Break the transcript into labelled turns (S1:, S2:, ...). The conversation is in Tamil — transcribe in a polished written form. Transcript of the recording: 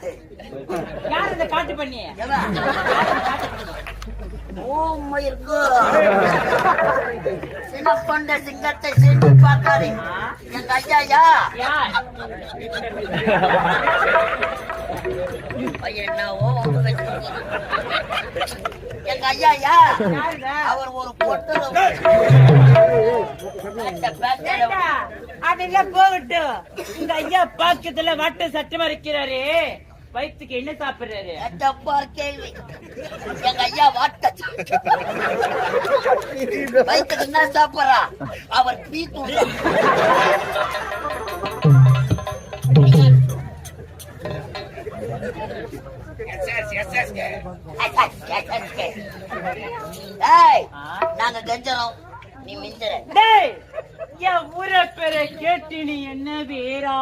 S1: காட்டு.
S2: யார் இந்த காட்டு பண்ணி?
S1: சின்ன கொண்ட சிங்கத்தை சென்று பார்த்தாரு எங்க ஐயா. என்னவோ எங்க ஐயா அவர் ஒரு பொட்டு
S2: அதெல்லாம் போகட்டும். இந்த ஐயா பக்கத்துல வட்ட சட்டமா இருக்கிறாரு, வயிற்றுக்கு என்ன சாப்பிடுறாரு?
S1: கேள்வி. எங்க ஐயா வாட்ட வயிற்றுக்கு என்ன சாப்பிடுறா? அவர் பீத்து நாங்க கெஞ்சறோம், நீ மிஞ்சற.
S2: என் ஊரை பேரை கேட்டு நீ என்ன வேறா?